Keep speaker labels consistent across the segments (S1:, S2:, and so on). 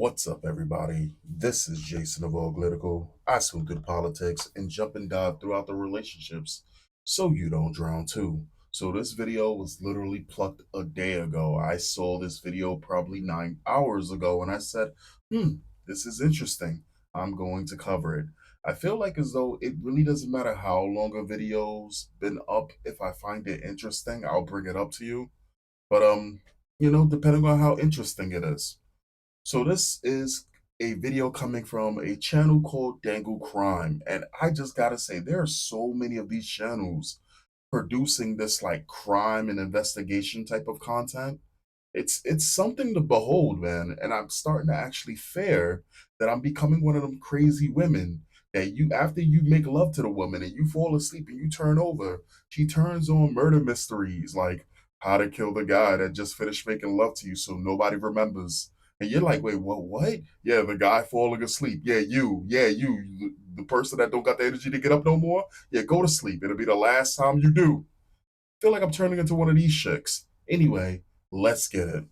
S1: What's up, everybody? This is Jason of Auglitical. I swim through the politics and jump and dive throughout the relationships so you don't drown too. So this video was literally plucked a day ago. I saw this video probably 9 hours ago and I said, this is interesting. I'm going to cover it. I feel like as though it really doesn't matter how long a video's been up. If I find it interesting, I'll bring it up to you. But depending on how interesting it is. So this is a video coming from a channel called Dangle Crime, and I just gotta say there are so many of these channels producing this like crime and investigation type of content. It's something to behold, man, and I'm starting to actually fear that I'm becoming one of them crazy women that you after you make love to the woman and you fall asleep and you turn over, she turns on murder mysteries like how to kill the guy that just finished making love to you so nobody remembers. And you're like, wait, what? Yeah, the guy falling asleep. Yeah, you, the person that don't got the energy to get up no more. Yeah, go to sleep. It'll be the last time you do. Feel like I'm turning into one of these chicks. Anyway, let's get it.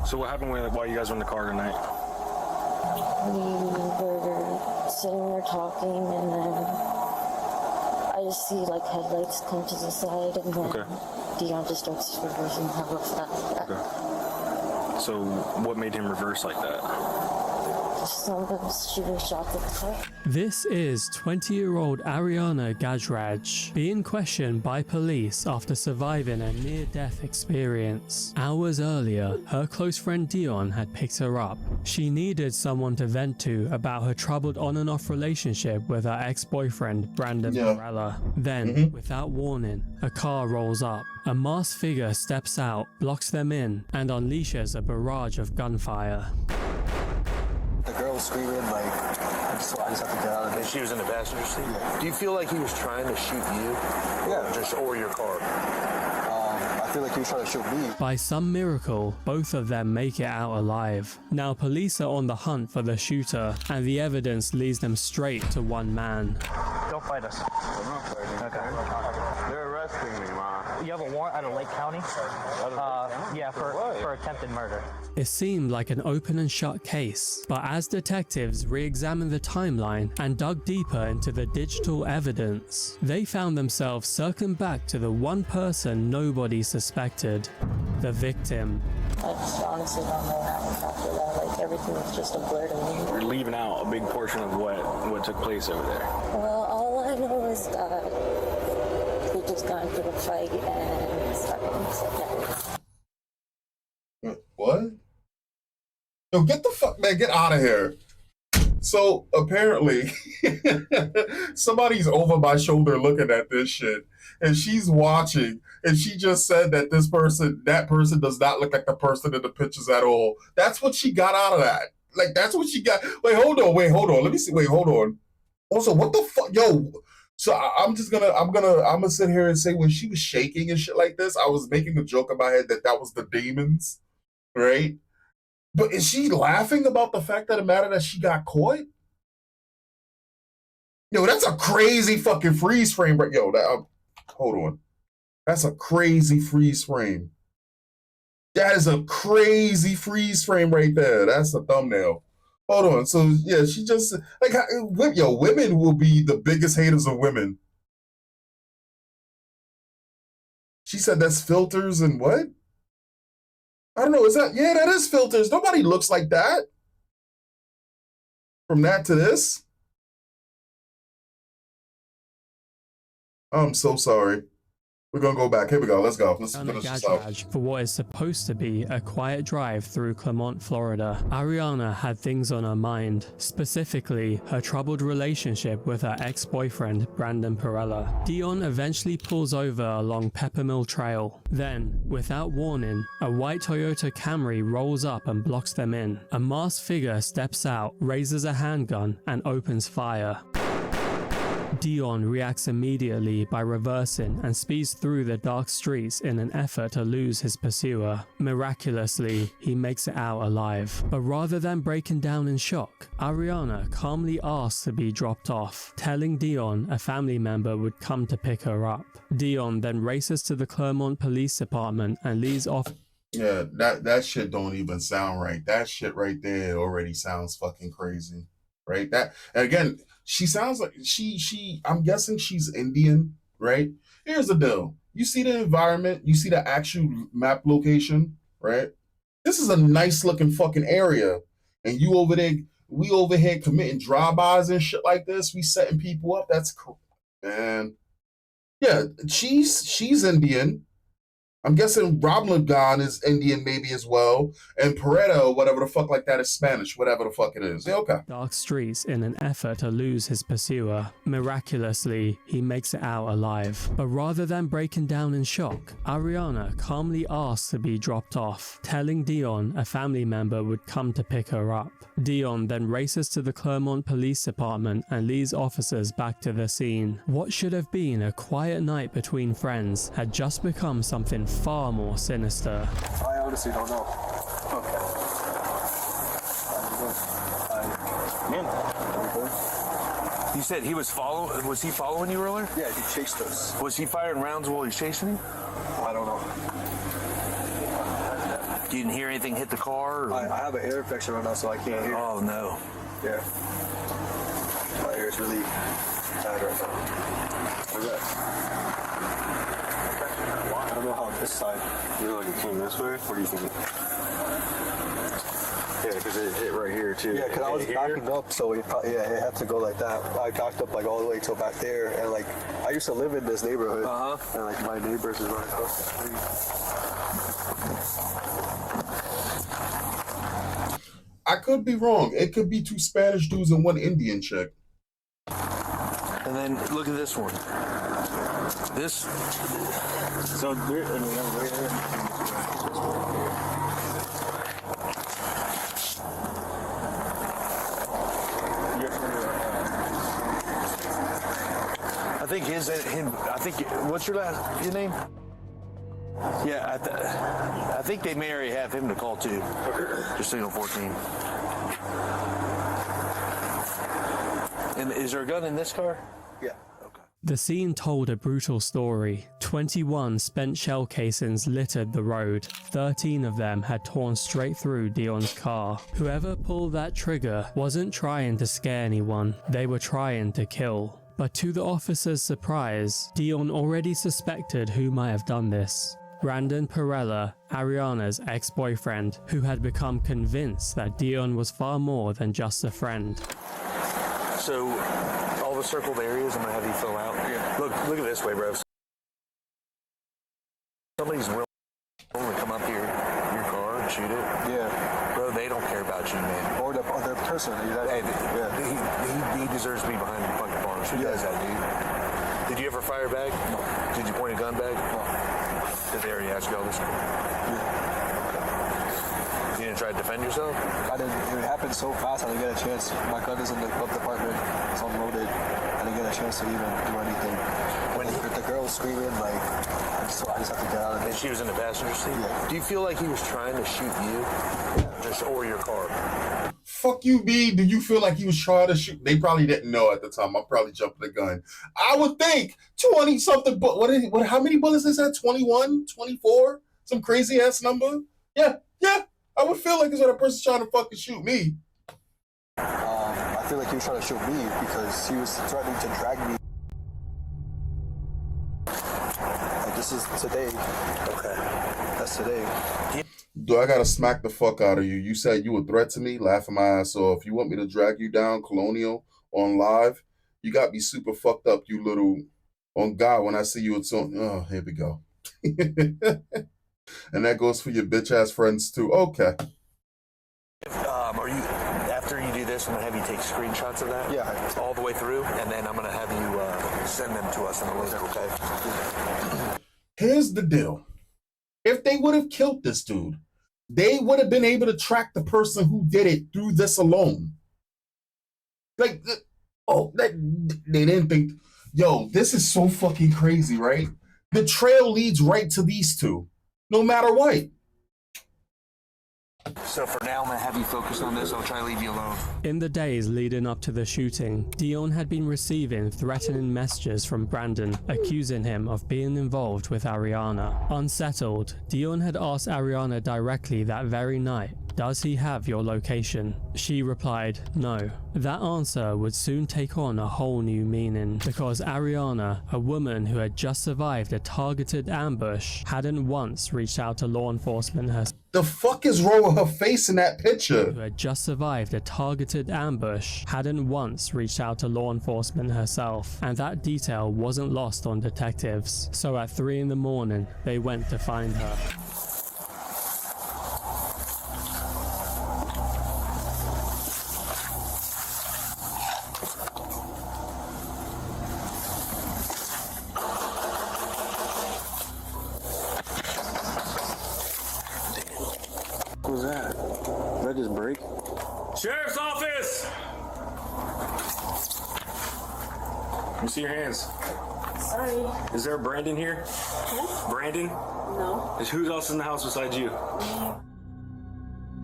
S2: So what happened while you guys were in the car tonight?
S3: We were sitting there talking, and then I just see like headlights come to the side, and then Dion just starts reversing hella fast.
S2: Okay. So what made him reverse like that?
S3: Some of them shooting shots at the car.
S4: This is 20-year-old Ariana Gajraj being questioned by police after surviving a near-death experience. Hours earlier, her close friend Dion had picked her up. She needed someone to vent to about her troubled on and off relationship with her ex-boyfriend Brandon Perella. Then, without warning, a car rolls up. A masked figure steps out, blocks them in, and unleashes a barrage of gunfire.
S5: The girl was screaming, like, I just have to get out of it.
S6: She was in the passenger seat?
S5: Yeah.
S6: Do you feel like he was trying to shoot you?
S5: Yeah.
S6: Or your car?
S5: I feel like he was trying to shoot me.
S4: By some miracle, both of them make it out alive. Now police are on the hunt for the shooter, and the evidence leads them straight to one man.
S7: Don't fight us.
S6: I'm not fighting.
S7: Okay.
S6: They're arresting me, Ma.
S7: You have a warrant out of Lake County? Yeah, for attempted murder.
S4: It seemed like an open and shut case, but as detectives re-examined the timeline and dug deeper into the digital evidence, they found themselves circling back to the one person nobody suspected, the victim.
S3: I just honestly don't know how after that. Like, everything was just a blur to me.
S2: You're leaving out a big portion of what took place over there.
S3: Well, all I know is that we just got into a fight and stuff.
S1: What? Yo, get the fuck, man, get out of here. So apparently somebody's over my shoulder looking at this shit and she's watching and she just said that that person does not look like the person in the pictures at all. That's what she got out of that. Like, that's what she got. Wait, hold on. Let me see. Wait, hold on. Also, what the fuck? Yo, so I'm gonna sit here and say when she was shaking and shit like this, I was making a joke in my head that was the demons, right? But is she laughing about the fact that it mattered that she got caught? Yo, that's a crazy fucking freeze frame, right? Yo, hold on. That's a crazy freeze frame. That is a crazy freeze frame right there. That's the thumbnail. Hold on. So yeah, she just like, yo, women will be the biggest haters of women. She said that's filters and what? I don't know. Is that? Yeah, that is filters. Nobody looks like that. From that to this. I'm so sorry. We're going to go back. Here we go. Let's go. Let's finish this out.
S4: For what is supposed to be a quiet drive through Clermont, Florida, Ariana had things on her mind, specifically her troubled relationship with her ex-boyfriend, Brandon Perella. Dion eventually pulls over along Peppermill Trail. Then, without warning, a white Toyota Camry rolls up and blocks them in. A masked figure steps out, raises a handgun, and opens fire. Dion reacts immediately by reversing and speeds through the dark streets in an effort to lose his pursuer. Miraculously, he makes it out alive. But rather than breaking down in shock, Ariana calmly asks to be dropped off, telling Dion a family member would come to pick her up. Dion then races to the Clermont Police Department and leads off.
S1: Yeah, that shit don't even sound right. That shit right there already sounds fucking crazy, right? That and again, she sounds like she. I'm guessing she's Indian, right? Here's the deal: you see the environment, you see the actual map location, right? This is a nice looking fucking area, and you over there, we over here committing drive-bys and shit like this. We setting people up. That's cool, man. Yeah, she's Indian. I'm guessing Rob Lagan is Indian maybe as well, and Pareto, whatever the fuck like that, is Spanish, whatever the fuck it is. Yeah, okay.
S4: Dark streets in an effort to lose his pursuer. Miraculously, he makes it out alive. But rather than breaking down in shock, Ariana calmly asks to be dropped off, telling Dion a family member would come to pick her up. Dion then races to the Clermont Police Department and leads officers back to the scene. What should have been a quiet night between friends had just become something far more sinister.
S5: I honestly don't know.
S6: You said he was following. Was he following you earlier?
S5: Yeah, he chased us.
S6: Was he firing rounds while he's chasing you?
S5: I don't know.
S6: You didn't hear anything hit the car? Or?
S5: I have an ear infection right now, so I can't hear.
S6: Oh no.
S5: Yeah. My ear's really bad right now. What's that? I don't know how this side.
S6: You know, like it came this way. What do you think? Yeah, because it hit right here too.
S5: Yeah, because I was backing up, so it had to go like that. I backed up like all the way till back there, and like I used to live in this neighborhood, and like my neighbors is right across the street.
S1: I could be wrong. It could be two Spanish dudes and one Indian chick.
S6: And then look at this one. This.
S5: So there, right here.
S6: I think what's your name? Yeah, I think they may already have him to call too. Just signal 14. And is there a gun in this car?
S5: Yeah.
S6: Okay.
S4: The scene told a brutal story. 21 spent shell casings littered the road. 13 of them had torn straight through Dion's car. Whoever pulled that trigger wasn't trying to scare anyone, they were trying to kill. But to the officer's surprise, Dion already suspected who might have done this. Brandon Perella, Ariana's ex-boyfriend, who had become convinced that Dion was far more than just a friend.
S6: So, all the circled areas, I'm gonna have you fill out. Yeah. Look at this way, bro. Somebody's willing to come up here, your car, and shoot it.
S5: Yeah.
S6: Bro, they don't care about you, man.
S5: Or the other person.
S6: Hey, he deserves to be behind the fucking bars. Who does that, dude? Did you ever fire back? No. Did you point a gun back? No. Did they already ask you all this?
S5: Yeah.
S6: You didn't try to defend yourself?
S5: I didn't. It happened so fast. I didn't get a chance. My gun is in the glove department. It's unloaded. I didn't get a chance to even do anything. When the girl was screaming, like, I just had to get out of
S6: And
S5: it.
S6: she was in the passenger seat?
S5: Yeah.
S6: Do you feel like he was trying to shoot you? Or your car?
S1: Fuck you, B. Do you feel like he was trying to shoot? They probably didn't know at the time. I'm probably jumping the gun. I would think 20 something, but how many bullets is that? 21, 24? Some crazy ass number? Yeah. I would feel like it's what a person's trying to fucking shoot me.
S5: I feel like he was trying to shoot me because he was threatening to drag me. Like, this is today.
S6: Okay.
S5: That's today.
S1: Do I gotta smack the fuck out of you? You said you would threaten me, laughing my ass off. You want me to drag you down, Colonial, on live? You got me super fucked up, you little. On God, when I see you, it's on. Oh, here we go. And that goes for your bitch ass friends too. Okay.
S6: Are you after you do this? I'm gonna have you take screenshots of that.
S5: Yeah.
S6: All the way through, and then I'm gonna have you send them to us in a link. Okay.
S1: Here's the deal. If they would have killed this dude, they would have been able to track the person who did it through this alone. Like, they didn't think, yo, this is so fucking crazy, right? The trail leads right to these two, no matter what.
S6: So for now, I'm gonna have you focus on this. I'll try to leave you alone.
S4: In the days leading up to the shooting, Dion had been receiving threatening messages from Brandon, accusing him of being involved with Ariana. Unsettled, Dion had asked Ariana directly that very night, "Does he have your location?" She replied, "No." That answer would soon take on a whole new meaning, because Ariana, a woman who had just survived a targeted ambush, hadn't once reached out to law enforcement herself.
S1: The fuck is wrong with her face in that picture?
S4: Who had just survived a targeted ambush, hadn't once reached out to law enforcement herself, and that detail wasn't lost on detectives. So at 3 in the morning, they went to find her.
S2: What was that? Did that just break? Sheriff's office! Let me see your hands.
S3: Sorry.
S2: Is there a Brandon here?
S3: Huh?
S2: Brandon?
S3: No.
S2: Who else in the house besides you?
S3: Me. And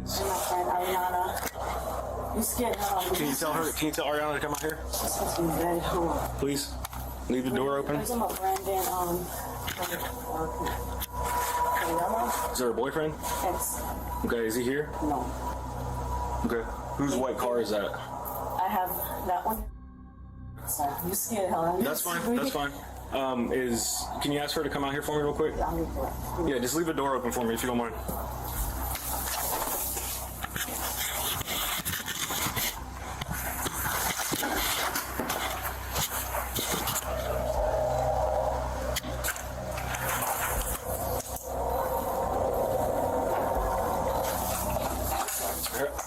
S3: my friend Ariana. You scared her.
S2: Can you tell Ariana to come out here?
S3: She's fucking dead. Hold on.
S2: Please? Leave the door open.
S3: There's about Brandon, Ariana?
S2: Is there a boyfriend?
S3: Ex.
S2: Okay, is he here?
S3: No.
S2: Okay. Whose white car is that?
S3: I have that one. Sorry, you scared her.
S2: That's fine. That's fine. Can you ask her to come out here for me real quick? Yeah, just leave the door open for me if you don't mind.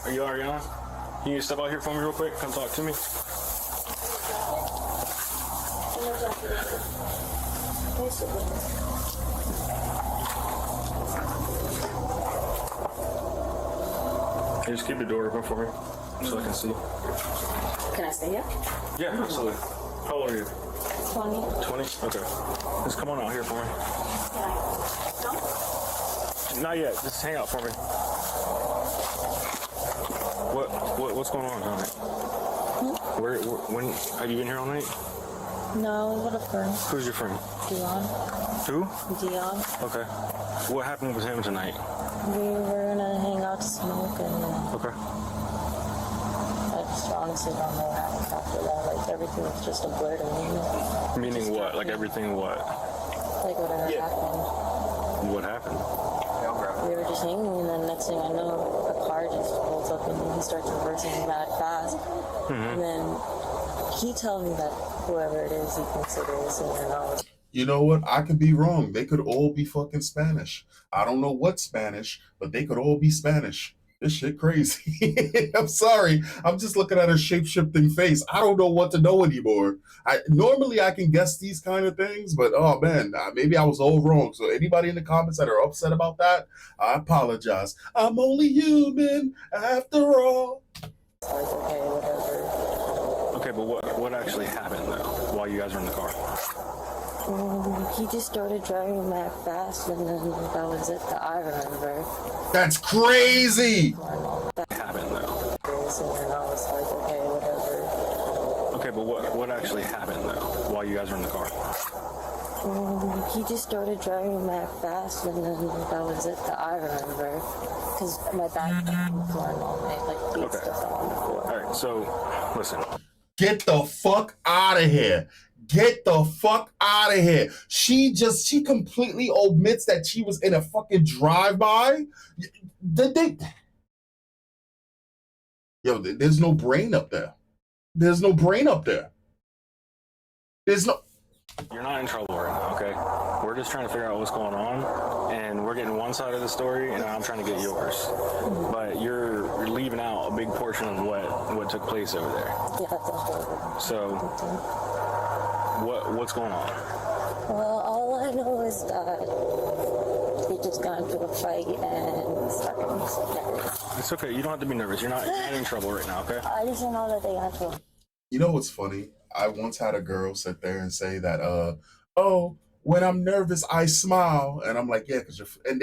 S2: Are you Ariana? Can you step out here for me real quick? Come talk to me. Hey, just keep the door open for me so I can see.
S3: Can I stay here?
S2: Yeah, absolutely. How old are you?
S3: 20.
S2: 20? Okay. Just come on out here for me. Not yet. Just hang out for me. What's going on tonight? When have you been here all night?
S3: No, I was with a friend.
S2: Who's your friend?
S3: Dion.
S2: Who?
S3: Dion.
S2: Okay. What happened with him tonight?
S3: We were gonna hang out to smoke and
S2: Okay.
S3: I just honestly don't know what happened after that. Like everything was just a blur to me.
S2: Meaning what? Like everything what?
S3: Like whatever happened.
S2: What happened?
S3: We were just hanging and then next thing I know, a car just pulls up and he starts reversing mad fast. And then he tells me that whoever it is, he thinks it is, and then I was.
S1: You know what? I could be wrong. They could all be fucking Spanish. I don't know what Spanish, but they could all be Spanish. This shit crazy. I'm sorry. I'm just looking at her shape-shifting face. I don't know what to know anymore. Normally I can guess these kind of things, but oh man, maybe I was all wrong. So anybody in the comments that are upset about that, I apologize. I'm only human after all.
S3: Like, okay, whatever.
S2: Okay, but what actually happened though while you guys were in the car?
S3: He just started driving mad fast, and then that was it that I remember.
S1: That's crazy.
S2: What happened though?
S3: And then I was like, okay, whatever.
S2: Okay, but what actually happened though while you guys were in the car?
S3: He just started driving mad fast, and then that was it that I remember. Because my backpack was going all night, like beat stuff on the floor.
S2: All right, so listen.
S1: Get the fuck out of here. Get the fuck out of here. She completely admits that she was in a fucking drive-by. Yo, there's no brain up there. There's no brain up there. There's no...
S2: You're not in trouble right now, okay? We're just trying to figure out what's going on, and we're getting one side of the story, and I'm trying to get yours. But you're leaving out a big portion of what took place over there.
S3: Yeah, that's horrible.
S2: So, what's going on?
S3: Well, all I know is that they just got into a fight and started.
S2: It's okay. You don't have to be nervous. You're not in trouble right now, okay?
S3: I just know that they got into a.
S1: You know what's funny? I once had a girl sit there and say that, oh, when I'm nervous, I smile, and I'm like, yeah, because and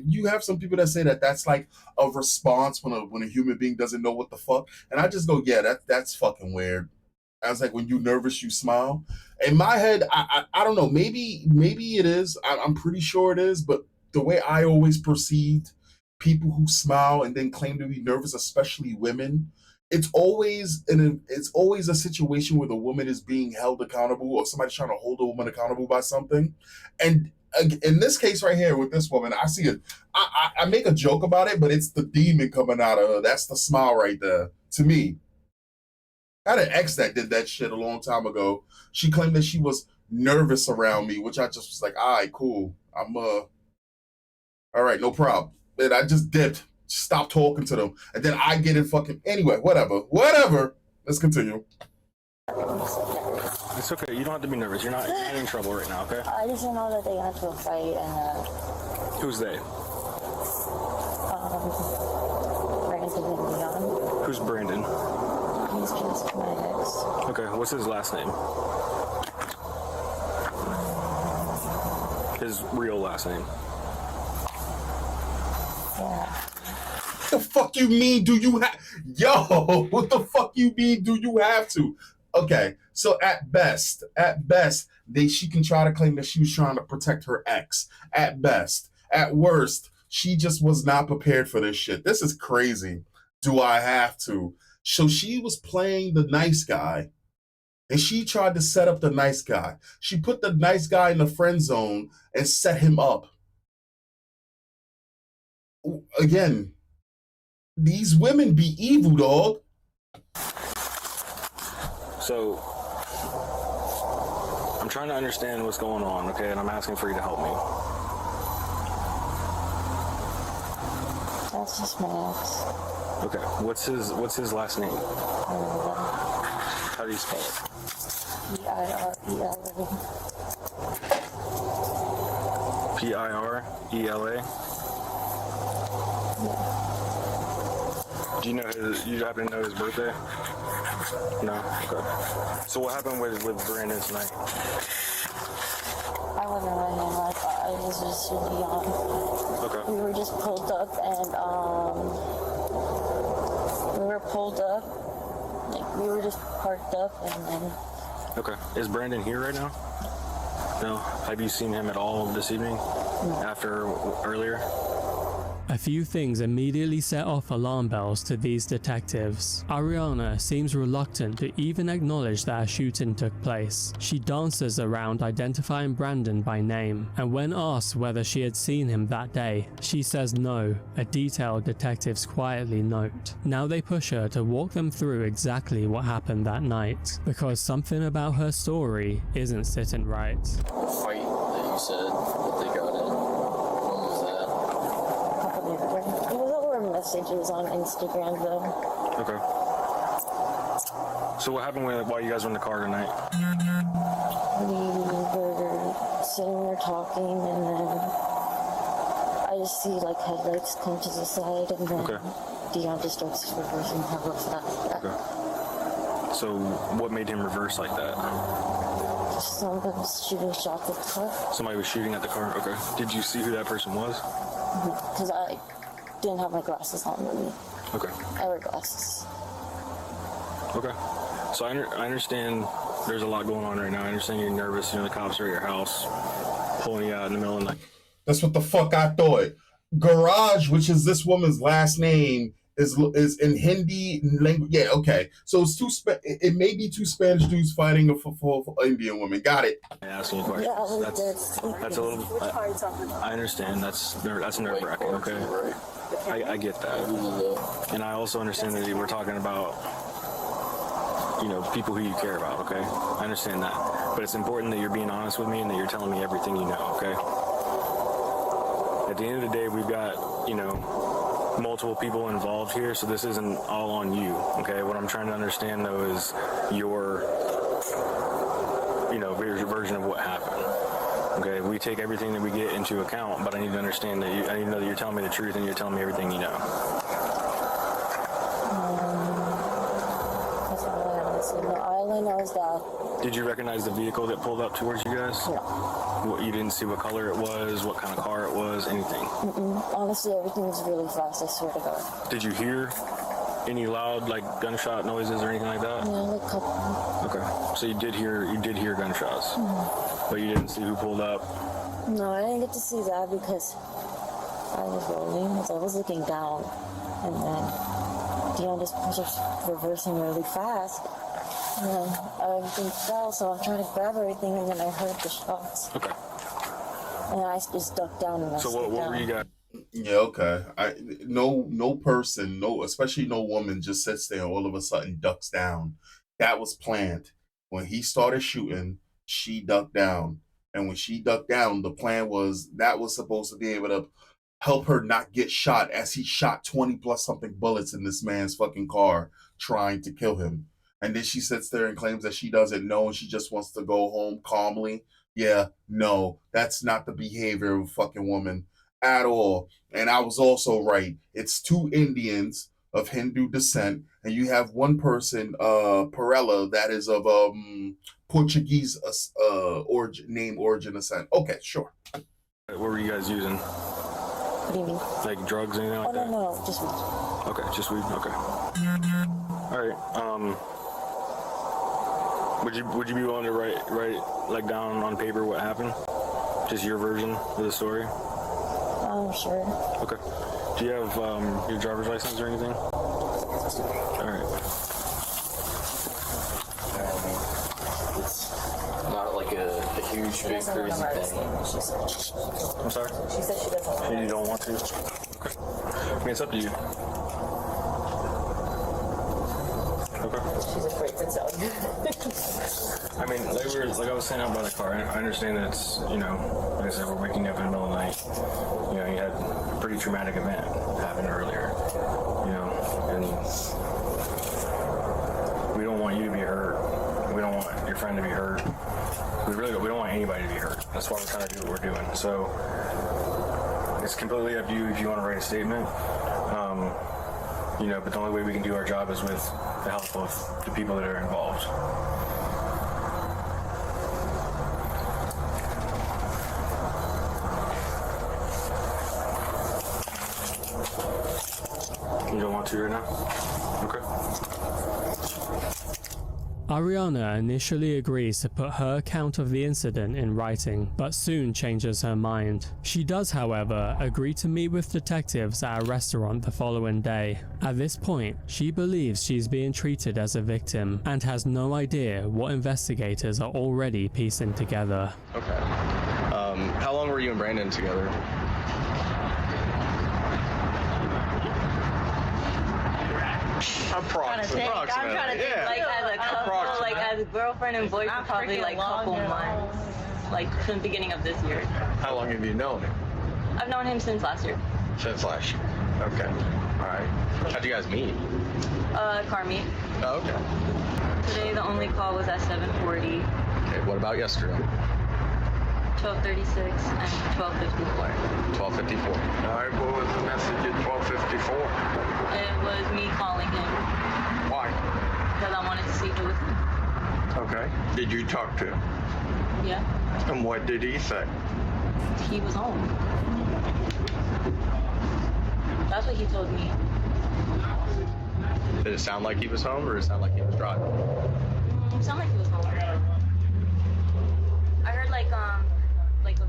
S1: you have some people that say that that's like a response when a human being doesn't know what the fuck, and I just go, yeah, that's fucking weird. I was like, when you nervous, you smile. In my head, I don't know, maybe it is. I'm pretty sure it is, but the way I always perceived people who smile and then claim to be nervous, especially women, it's always a situation where the woman is being held accountable or somebody's trying to hold a woman accountable by something. And in this case right here with this woman, I see it. I make a joke about it, but it's the demon coming out of her. That's the smile right there to me. I had an ex that did that shit a long time ago. She claimed that she was nervous around me, which I just was like, all right, cool. I'm all right, no problem. And I just dipped. Stop talking to them. And then I get in fucking anyway, whatever. Let's continue.
S2: It's okay. You don't have to be nervous. You're not in trouble right now, okay?
S3: I just know that they got into a fight and
S2: Who's they?
S3: Brandon and Leon.
S2: Who's Brandon?
S3: He's just my ex.
S2: Okay, what's his last name? His real last name.
S3: Yeah.
S1: The fuck you mean do you have what the fuck you mean do you have to? Okay, so at best she can try to claim that she was trying to protect her ex. At best. At worst, she just was not prepared for this shit. This is crazy. Do I have to? So she was playing the nice guy, and she tried to set up the nice guy. She put the nice guy in the friend zone and set him up. Again, these women be evil, dog.
S2: So, I'm trying to understand what's going on, okay? And I'm asking for you to help me.
S3: That's just my ex.
S2: Okay, what's his last name? How do you spell it?
S3: Pirela.
S2: Pirela? Do you happen to know his birthday? No? Okay. So what happened with Brandon tonight?
S3: I wouldn't know him. I was just really young.
S2: Okay.
S3: We were just pulled up and we were just parked up and then.
S2: Okay. Is Brandon here right now? No? Have you seen him at all this evening?
S3: No.
S2: After earlier?
S4: A few things immediately set off alarm bells to these detectives. Ariana seems reluctant to even acknowledge that a shooting took place. She dances around identifying Brandon by name, and when asked whether she had seen him that day, she says no, a detail detectives quietly note. Now they push her to walk them through exactly what happened that night, because something about her story isn't sitting right.
S8: Fight that you said that they got in. When was that?
S3: It was over messages on Instagram though.
S2: Okay. So what happened while you guys were in the car tonight?
S3: We were sitting there talking and then I just see like headlights come to the side and then
S2: Okay.
S3: Dion just starts reversing her with that.
S2: Okay. So what made him reverse like that?
S3: Somebody was shooting shots at the car
S2: Somebody was shooting at the car? Okay. Did you see who that person was?
S3: because I didn't have my glasses on with me.
S2: Okay.
S3: I wear glasses.
S2: Okay. So I understand there's a lot going on right now. I understand you're nervous. You know, the cops are at your house, pulling you out in the middle of the night.
S1: That's what the fuck I thought. Garage, which is this woman's last name, is in Hindi language. Yeah, okay. So it's it may be two Spanish dudes fighting for Indian women. Got it.
S2: Asking you questions.
S3: Yeah, I was there
S2: That's a little. I understand. That's nerve-wracking. Okay. I get that. And I also understand that we're talking about, you know, people who you care about, okay? I understand that. But it's important that you're being honest with me and that you're telling me everything you know, okay? At the end of the day, we've got, you know, multiple people involved here, so this isn't all on you, okay? What I'm trying to understand, though, is your, you know, version of what happened. Okay, we take everything that we get into account, but I need to understand that I need to know that you're telling me the truth and you're telling me everything you know.
S3: That's all I have So no, all I know is that.
S2: Did you recognize the vehicle that pulled up towards you guys?
S3: No.
S2: What, you didn't see what color it was, what kind of car it was, anything?
S3: Honestly, everything was really fast, I swear to God.
S2: Did you hear any loud, like, gunshot noises or anything like that?
S3: Yeah, like a couple.
S2: Okay. So you did hear gunshots, but you didn't see who pulled up?
S3: No, I didn't get to see that because I was rolling, so I was looking down, and then Dion just was reversing really fast, and then everything fell, so I'm trying to grab everything, and then I heard the shots.
S2: Okay.
S3: And I just ducked down and I
S2: So
S3: stayed
S2: what
S3: down.
S2: were you guys?
S1: Yeah, okay. No person, especially no woman just sits there and all of a sudden ducks down. That was planned. When he started shooting, she ducked down. And when she ducked down, the plan was that was supposed to be able to help her not get shot as he shot 20 plus something bullets in this man's fucking car trying to kill him. And then she sits there and claims that she doesn't know and she just wants to go home calmly. Yeah, no, that's not the behavior of a fucking woman at all. And I was also right. It's two Indians of Hindu descent, and you have one person, Perella, that is of Portuguese origin descent. Okay, sure.
S2: What were you guys using?
S3: What do you mean?
S2: Like drugs, anything like
S3: Oh,
S2: that?
S3: no, just weed.
S2: Okay, just weed. Okay. All right. Would you be willing to write like down on paper what happened? Just your version of the story.
S3: Sure.
S2: Okay. Do you have your driver's license or anything? All right.
S8: It's not like a huge, big, crazy thing.
S2: I'm sorry?
S3: She said she doesn't.
S2: You don't want to? Okay. I mean, it's up to you. Okay.
S3: She's afraid to tell you.
S2: I mean, like I was saying out by the car, I understand that it's, like I said, we're waking up in the middle of the night. You had a pretty traumatic event happen earlier, and we don't want you to be hurt. We don't want your friend to be hurt. We don't want anybody to be hurt. That's why we're trying to do what we're doing. So it's completely up to you if you want to write a statement. But the only way we can do our job is with the help of the people that are involved. You don't want to right now? Okay.
S4: Ariana initially agrees to put her account of the incident in writing, but soon changes her mind. She does, however, agree to meet with detectives at a restaurant the following day. At this point, she believes she's being treated as a victim and has no idea what investigators are already piecing together.
S9: Okay. How long were you and Brandon together? Approximately.
S10: I'm trying to think, like, as a couple, like, as girlfriend and boyfriend, probably, like, couple months. Like, from the beginning of this year.
S9: How long have you known him?
S10: I've known him since last year.
S9: Since last year. Okay. All right. How'd you guys meet?
S10: Car meet.
S9: Oh, okay.
S10: Today, the only call was at 7:40,
S9: Okay, what about yesterday?
S10: 12:36, and 12:54.
S9: 12:54.
S11: All right, what was the message at 12:54?
S10: It was me calling him
S11: Why?
S10: because I wanted to see if it was him.
S11: Okay. Did you talk to him?
S10: Yeah,
S11: And what did he say?
S10: he was home. That's what he told me.
S9: Did it sound like he was home or did it sound like he was driving?
S10: It sounded like he was home. I heard like a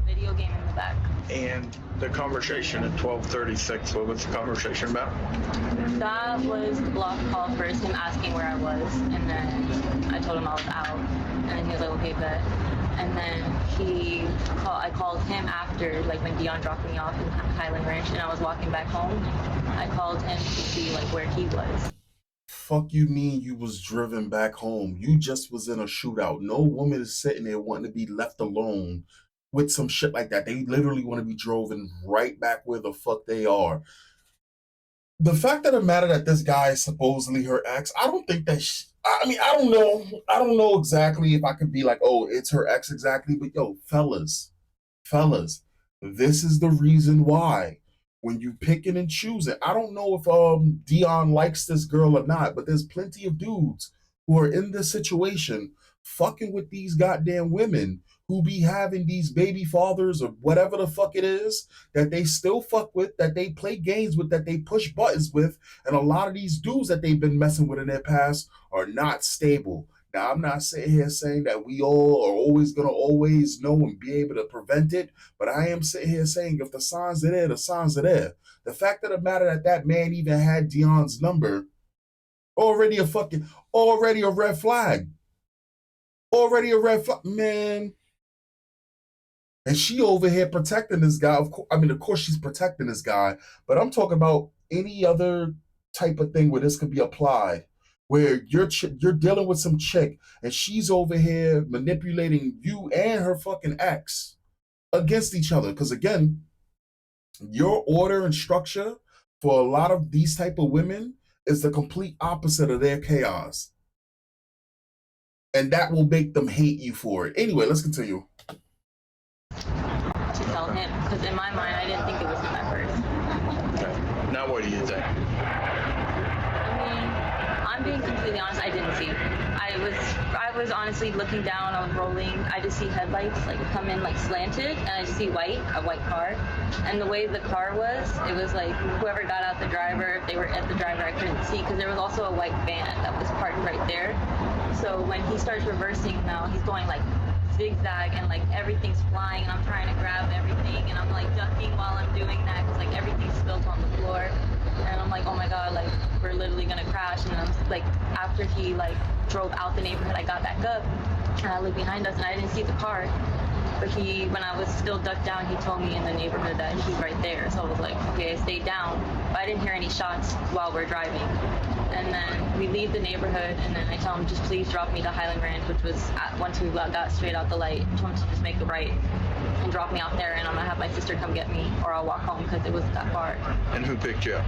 S10: video game in the back.
S11: And the conversation at 12:36, what was the conversation about?
S10: That was the block call first, him asking where I was, and then I told him I was out, and then he was like, okay, bet. And then I called him after, like when Dion dropped me off in Highland Ranch, and I was walking back home. I called him to see like where he was.
S1: Fuck you mean you was driven back home? You just was in a shootout. No woman is sitting there wanting to be left alone with some shit like that. They literally want to be driven right back where the fuck they are. The fact of the matter that this guy is supposedly her ex, I don't think that I don't know. I don't know exactly if I could be like, oh, it's her ex exactly. But yo, fellas, this is the reason why. When you picking and choosing, I don't know if Dion likes this girl or not, but there's plenty of dudes who are in this situation fucking with these goddamn women who be having these baby fathers or whatever the fuck it is that they still fuck with, that they play games with, that they push buttons with. And a lot of these dudes that they've been messing with in their past are not stable. Now, I'm not sitting here saying that we all are always going to always know and be able to prevent it, but I am sitting here saying if the signs are there, the signs are there. The fact of the matter that that man even had Dion's number, already a red flag. Already a red flag, man. And she over here protecting this guy. Of course she's protecting this guy, but I'm talking about any other type of thing where this could be applied, where you're dealing with some chick and she's over here manipulating you and her fucking ex against each other. Because again, your order and structure for a lot of these type of women is the complete opposite of their chaos. And that will make them hate you for it. Anyway, let's continue.
S10: To tell him, because in my mind, I didn't think it was him at first.
S11: Okay. Now what do you think?
S10: I mean, I'm being completely honest, I didn't see. I was honestly looking down, I was rolling, I just see headlights like come in like slanted, and I just see a white car. And the way the car was, it was like whoever got out the driver, if they were at the driver, I couldn't see, because there was also a white van that was parked right there. So when he starts reversing now, he's going like zigzag and like everything's flying and I'm trying to grab everything and I'm like ducking while I'm doing that because like everything's spilled on the floor and I'm like, oh my god, like we're literally gonna crash. And I'm like, after he like drove out the neighborhood, I got back up and I looked behind us and I didn't see the car, but when I was still ducked down, he told me in the neighborhood that he's right there. So I was like, okay, I stayed down, but I didn't hear any shots while we're driving. And then we leave the neighborhood, and then I tell him, just please drop me to Highland Ranch, which was once we got straight out the light. I told him to just make a right and drop me out there, and I'm gonna have my sister come get me, or I'll walk home because it was that far.
S11: And who picked you up?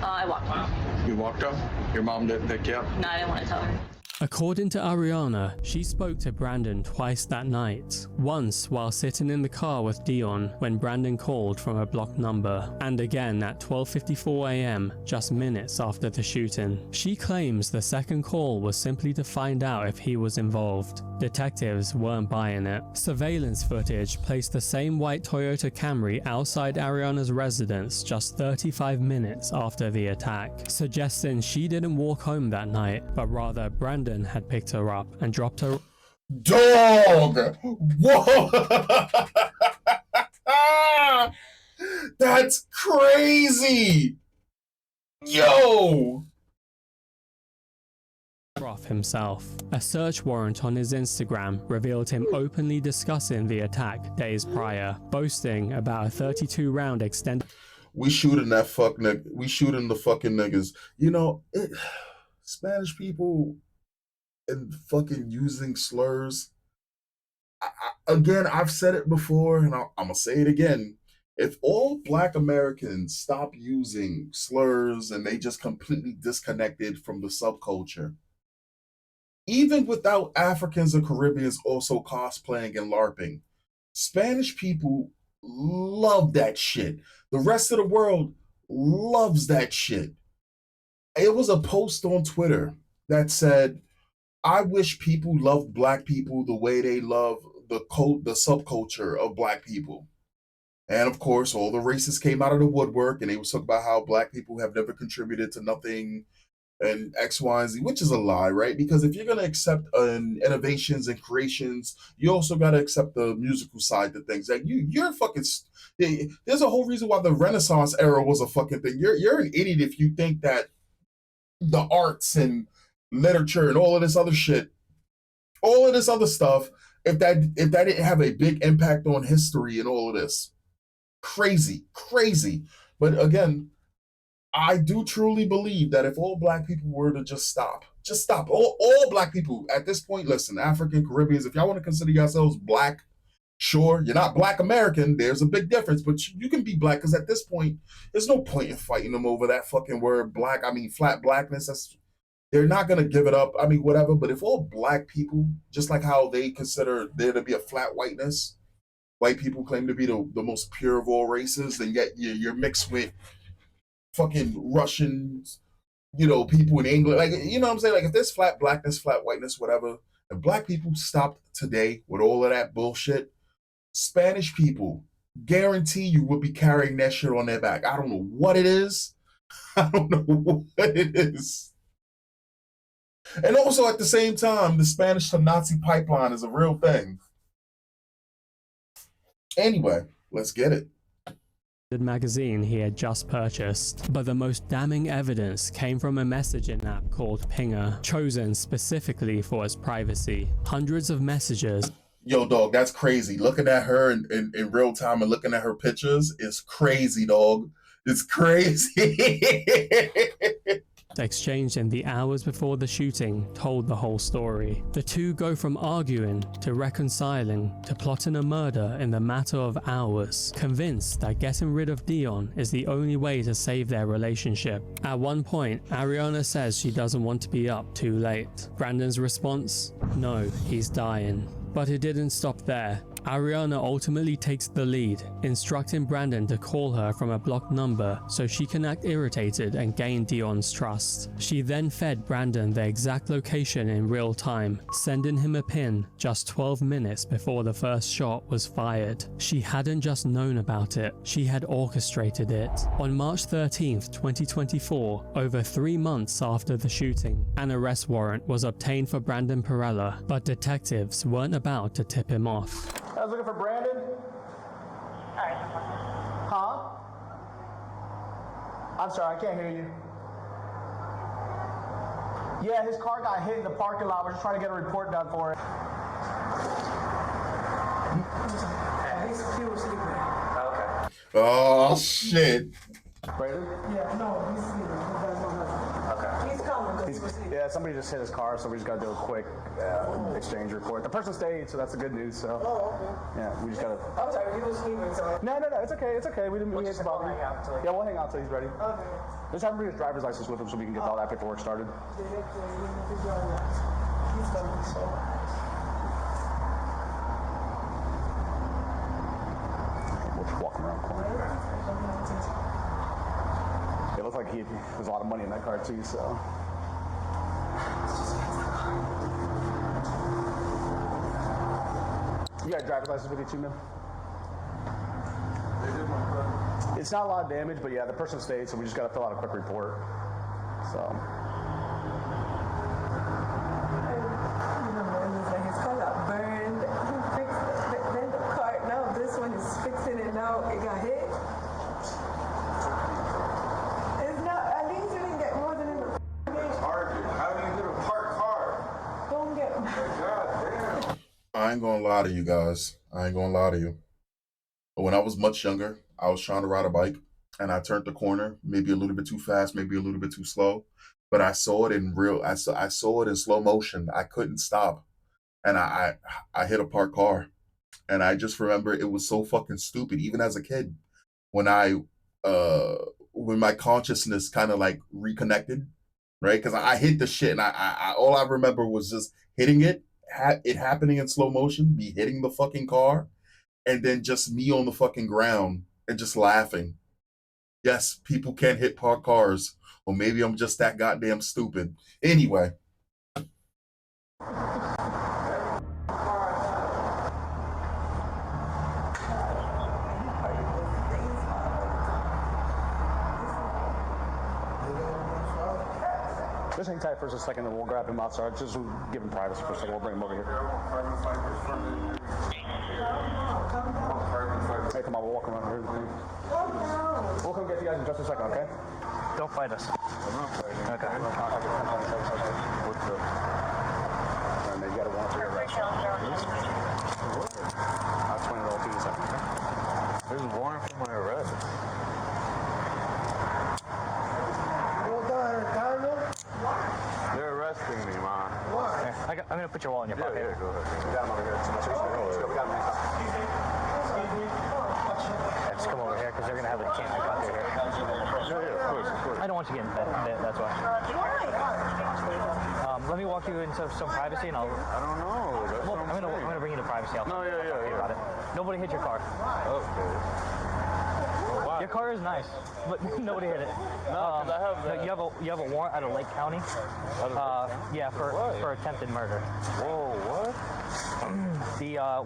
S10: I walked home.
S11: You walked up? Your mom didn't pick you up?
S10: No, I didn't want to tell her.
S4: According to Ariana, she spoke to Brandon twice that night. Once while sitting in the car with Dion when Brandon called from a blocked number, and again at 12:54 a.m, just minutes after the shooting. She claims the second call was simply to find out if he was involved. Detectives weren't buying it. Surveillance footage placed the same white Toyota Camry outside Ariana's residence just 35 minutes after the attack, suggesting she didn't walk home that night, but rather Brandon had picked her up and dropped her.
S1: Dog! Whoa! That's crazy! Yo!
S4: Off himself. A search warrant on his Instagram revealed him openly discussing the attack days prior, boasting about a 32-round extended.
S1: We shooting that fuck nigga. We shooting the fucking niggas. You know, Spanish people and fucking using slurs. Again, I've said it before, and I'm gonna say it again. If all Black Americans stop using slurs and they just completely disconnected from the subculture, even without Africans and Caribbeans also cosplaying and LARPing, Spanish people love that shit. The rest of the world loves that shit. It was a post on Twitter that said, I wish people loved Black people the way they love the subculture of Black people. And of course, all the racists came out of the woodwork and they was talking about how Black people have never contributed to nothing and X, Y, and Z, which is a lie, right? Because if you're going to accept innovations and creations, you also got to accept the musical side of things. Like you're fucking. There's a whole reason why the Renaissance era was a fucking thing. You're an idiot if you think that the arts and literature and all of this other shit, all of this other stuff, if that didn't have a big impact on history and all of this, crazy. But again, I do truly believe that if all Black people were to just stop, all Black people at this point, listen, African, Caribbeans, if y'all want to consider yourselves Black, sure, you're not Black American, there's a big difference, but you can be Black, because at this point, there's no point in fighting them over that fucking word Black. I mean, flat Blackness, they're not going to give it up. I mean, whatever, but if all Black people, just like how they consider there to be a flat whiteness, white people claim to be the most pure of all races, and yet you're mixed with fucking Russians, you know, people in England, like, you know what I'm saying? Like, if there's flat blackness, flat whiteness, whatever, if black people stopped today with all of that bullshit, Spanish people, guarantee you, will be carrying that shit on their back. I don't know what it is. I don't know what it is. And also at the same time, the Spanish to Nazi pipeline is a real thing. Anyway, let's get it.
S4: Magazine he had just purchased, but the most damning evidence came from a messaging app called Pinger, chosen specifically for its privacy. Hundreds of messages.
S1: Yo, dog, that's crazy. Looking at her in real time and looking at her pictures is crazy, dog. It's crazy.
S4: Exchanged in the hours before the shooting told the whole story. The two go from arguing to reconciling to plotting a murder in the matter of hours, convinced that getting rid of Dion is the only way to save their relationship. At one point, Ariana says she doesn't want to be up too late. Brandon's response? No, he's dying. But it didn't stop there. Ariana ultimately takes the lead, instructing Brandon to call her from a blocked number so she can act irritated and gain Dion's trust. She then fed Brandon the exact location in real time, sending him a pin just 12 minutes before the first shot was fired. She hadn't just known about it, she had orchestrated it. On March 13th, 2024, over 3 months after the shooting, an arrest warrant was obtained for Brandon Perella, but detectives weren't about to tip him off.
S12: I was looking for Brandon. Huh? I'm sorry, I can't hear you. Yeah, his car got hit in the parking lot. We're just trying to get a report done for it. He was sleeping. Okay.
S1: Oh, shit.
S12: Brandon? Yeah, no, he's sleeping. Okay. He's coming. Yeah, somebody just hit his car, so we just got to do a quick exchange report. The person stayed, so that's the good news. So. Oh, okay. Yeah, we just got to. I'm sorry, he was sleeping, so. No, it's okay. It's okay. We hate to bother you. Yeah, we'll hang out till he's ready. Okay. Just have him bring his driver's license with him so we can get all that paperwork started. He's gonna be so. We're just walking around the corner. It looks like there's a lot of money in that car too, so. You got a driver's license with you too, man? It's not a lot of damage, but yeah, the person stayed, so we just got to fill out a quick report. So.
S13: His car got burned. He fixed it. Then the car, now this one is fixing it now. It got hit. It's not, at least you didn't get more than in the
S9: It's hard, dude. How do you get a parked car?
S13: Don't get.
S9: God damn.
S1: I ain't gonna lie to you guys. I ain't gonna lie to you. But when I was much younger, I was trying to ride a bike and I turned the corner, maybe a little bit too fast, maybe a little bit too slow. But I saw it in I saw it in slow motion. I couldn't stop. And I hit a parked car. And I just remember it was so fucking stupid, even as a kid, when my consciousness kind of like reconnected, right? Because I hit the shit and I all I remember was just hitting it happening in slow motion, me hitting the fucking car, and then just me on the fucking ground and just laughing. Yes, people can't hit parked cars, or maybe I'm just that goddamn stupid. Anyway.
S12: Just hang tight for just a second and we'll grab him outside. Just give him privacy for a second. We'll bring him over here. Hey, come on, we'll walk around here. We'll come get you guys in just a second, okay?
S7: Don't fight us.
S12: I'm not fighting.
S7: Okay.
S12: What's the... And you got a warrant for your arrest. I'll explain it all to you in a second, okay?
S6: There's a warrant for my arrest. They're arresting me, man.
S7: Why? I'm going to put your wallet in your pocket.
S6: Yeah, go ahead.
S12: We got him over here. We got him in
S7: Yeah, just come over here because they're going to have a chance to cut through here.
S6: Yeah, of course.
S7: I don't want you getting bit, that's why. Let me walk you into some privacy and I'll...
S6: I don't know. That's what I'm
S7: going to bring you to privacy. I'll
S6: No,
S7: talk to you about it. Nobody hit your car.
S6: Okay.
S7: Your car is nice, but nobody hit it.
S6: No, 'cause I have that.
S7: You have a warrant out of Lake County. Yeah, for attempted murder.
S6: Whoa, what?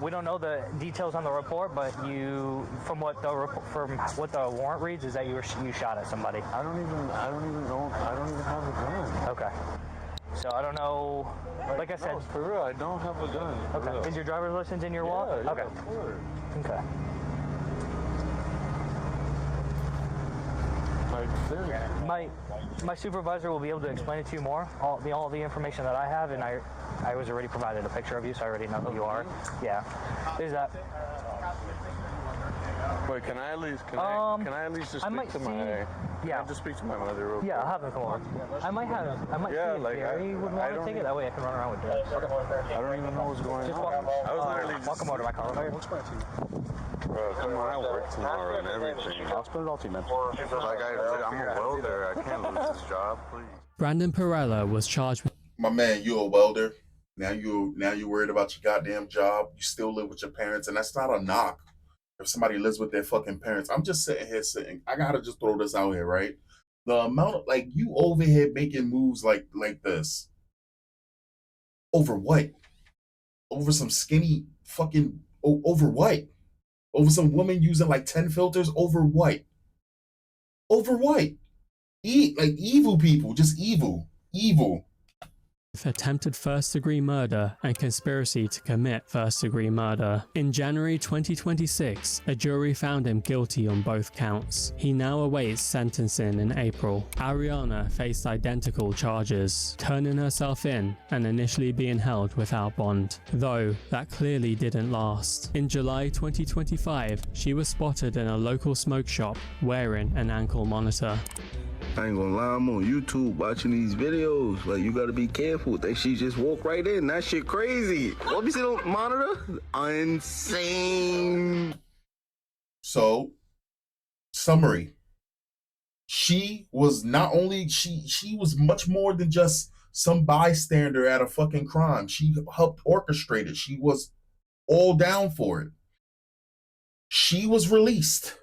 S7: We don't know the details on the report, but from what the warrant reads is that you shot at somebody.
S6: I don't even know. I don't even have a gun.
S7: Okay. So I don't know. Like I said,
S6: no, for real, I don't have a gun.
S7: Okay.
S6: Real.
S7: Is your driver's license in your wallet?
S6: Yeah,
S7: Okay.
S6: of course.
S7: Okay.
S6: Like,
S7: my supervisor will be able to explain it to you more. All the information that I have, and I was already provided a picture of you, so I already know who you are. Yeah. There's that.
S6: Wait, can I at least just speak to my?
S7: Yeah.
S6: Can I just speak to my mother real quick?
S7: Yeah, I'll have him come over. I might see if Gary would want to take it. That way I can run around with drugs.
S6: I don't even know what's going on. I was literally just...
S7: I'll come over to my car.
S6: Bro, come on, I work tomorrow and everything. I'll spend it all to you, man. Like, I'm a welder. I can't lose this job, please.
S4: Brandon Perella was charged with...
S1: My man, you a welder. Now you worried about your goddamn job. You still live with your parents, and that's not a knock. If somebody lives with their fucking parents, I'm just sitting here I gotta just throw this out here, right? The amount of you over here making moves like this. Over what? Over some skinny fucking over what? Over some woman using 10 filters? Over what? Over what? Evil people, just evil.
S4: Attempted first-degree murder and conspiracy to commit first-degree murder. In January 2026, a jury found him guilty on both counts. He now awaits sentencing in April. Ariana faced identical charges, turning herself in and initially being held without bond, though that clearly didn't last. In July 2025, she was spotted in a local smoke shop wearing an ankle monitor.
S14: I ain't gonna lie, I'm on YouTube watching these videos. You gotta be careful. She just walk right in. That shit crazy. What we see on monitor? Insane.
S1: So, summary. She was not only, she was much more than just some bystander at a fucking crime. She helped orchestrate it. She was all down for it. She was released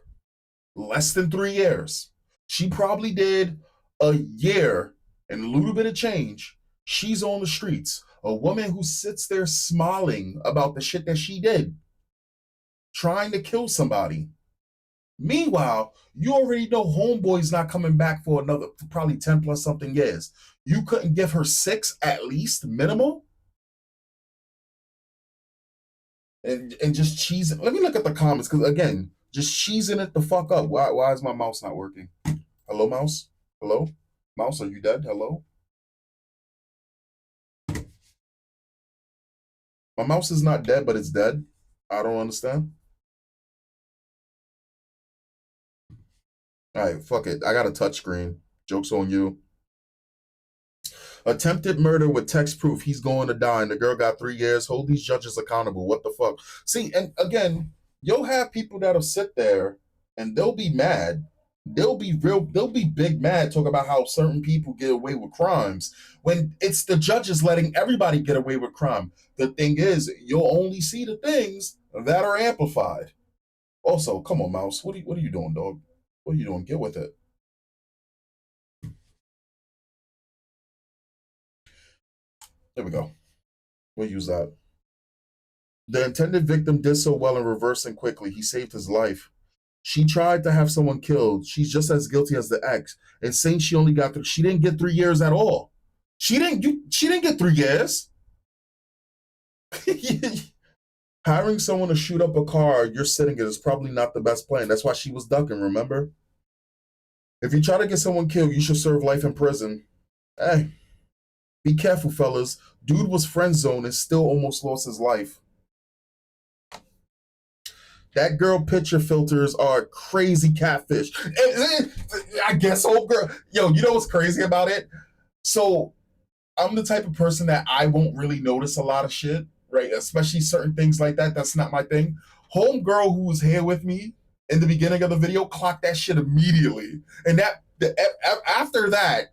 S1: less than 3 years. She probably did a year and a little bit of change. She's on the streets. A woman who sits there smiling about the shit that she did, trying to kill somebody. Meanwhile, you already know homeboy's not coming back for probably 10 plus something years. You couldn't give her 6 at least, minimal? And just cheesing. Let me look at the comments, because again, just cheesing it the fuck up. Why is my mouse not working? Hello, mouse? Hello? Mouse, are you dead? Hello? My mouse is not dead, but it's dead. I don't understand. All right, fuck it. I got a touchscreen. Joke's on you. Attempted murder with text proof. He's going to die, and the girl got 3 years. Hold these judges accountable. What the fuck? See, and again, you'll have people that'll sit there and they'll be mad. They'll be big mad, talk about how certain people get away with crimes when it's the judges letting everybody get away with crime. The thing is, you'll only see the things that are amplified. Also, come on, mouse. What are you doing, dog? What are you doing? Get with it. There we go. We'll use that. The intended victim did so well in reversing quickly. He saved his life. She tried to have someone killed. She's just as guilty as the ex. And saying she only got she didn't get 3 years at all. She didn't get 3 years. Hiring someone to shoot up a car you're sitting in is probably not the best plan. That's why she was ducking, remember? If you try to get someone killed, you should serve life in prison. Hey, be careful, fellas. Dude was friend zoned and still almost lost his life. That girl picture filters are crazy catfish. I guess, old girl. Yo, you know what's crazy about it? So I'm the type of person that I won't really notice a lot of shit, right? Especially certain things like that. That's not my thing. Homegirl who was here with me in the beginning of the video clocked that shit immediately. And after that,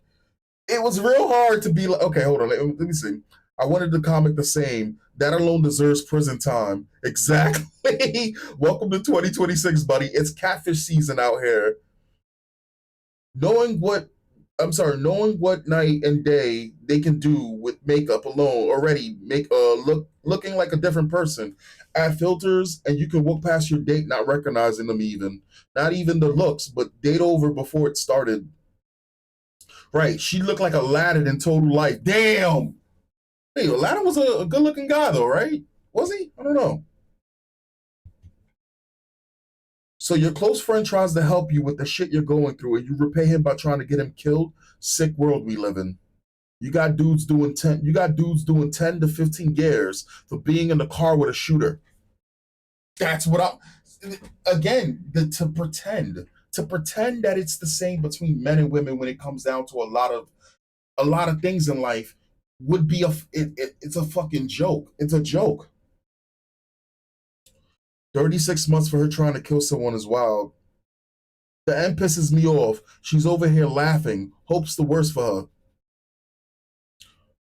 S1: it was real hard to be like, okay, hold on, let me see. I wanted to comment the same. That alone deserves prison time. Exactly. Welcome to 2026, buddy. It's catfish season out here. Knowing what night and day they can do with makeup alone already make looking like a different person. Add filters and you can walk past your date not recognizing them even. Not even the looks, but date over before it started. Right. She looked like Aladdin in Total Life. Damn. Hey, Aladdin was a good looking guy though, right? Was he? I don't know. So your close friend tries to help you with the shit you're going through, and you repay him by trying to get him killed. Sick world we live in. You got dudes doing 10 to 15 years for being in the car with a shooter. That's what to pretend that it's the same between men and women when it comes down to a lot of things in life would be it's a fucking joke. It's a joke. 36 months for her trying to kill someone is wild. The end pisses me off. She's over here laughing. Hopes the worst for her.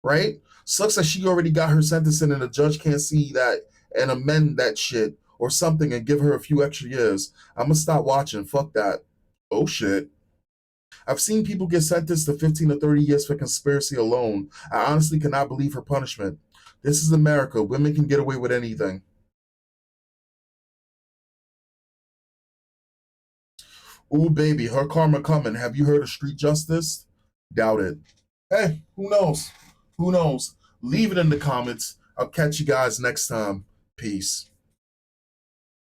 S1: Right? Sucks that she already got her sentencing and the judge can't see that and amend that shit or something and give her a few extra years. I'm gonna stop watching. Fuck that. Oh shit. I've seen people get sentenced to 15 to 30 years for conspiracy alone. I honestly cannot believe her punishment. This is America. Women can get away with anything. Ooh, baby, her karma coming. Have you heard of street justice? Doubt it. Hey, who knows? Who knows? Leave it in the comments. I'll catch you guys next time. Peace.